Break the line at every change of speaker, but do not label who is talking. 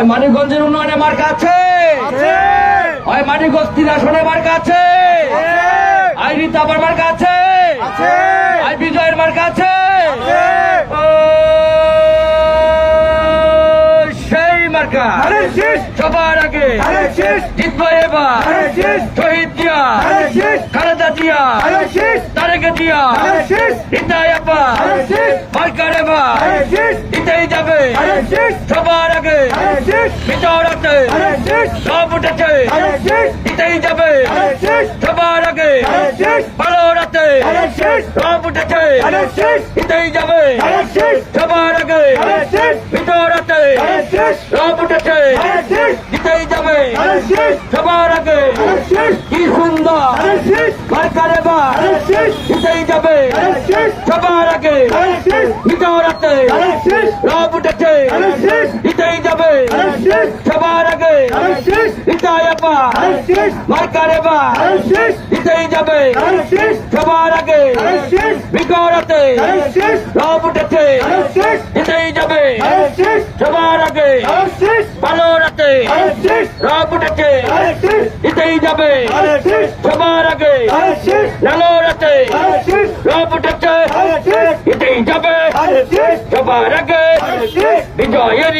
হয় মানিকগঞ্জের উন্নয়নে মার্কা আছে, হয় মানিকগঞ্জ 3 আসনে মার্কা আছে, হয় রীতাবার মার্কা আছে, হয় বিজয়ের মার্কা আছে। সেই মার্কা সবার আগে জিতবো এবার। শহীদ জিয়া, খালেদা জিয়া, তারেক জিয়া, হৃদয় আপা মার্কার এবার দিতেই যাবে সবার আগে। ভিতর আছে সব উঠেছে দিতেই যাবে সবার আগে। ভালো রাতে সব উঠেছে দিতেই যাবে সবার আগে। ভিতর আছে সব উঠেছে দিতেই যাবে সবার আগে। কি সুন্দর মার্কার এবার দিতেই যাবে সবার আগে। ভিতর আছে সব উঠেছে দিতেই যাবে সবার আগে। হৃদয় আপা মার্কার এবার দিতেই যাবে সবার আগে। বিগড়াতে সব উঠেছে দিতেই যাবে সবার আগে। ভালো রাতে সব উঠেছে দিতেই যাবে সবার আগে। ভালো রাতে সব উঠেছে দিতেই যাবে সবার আগে। বিজয়ের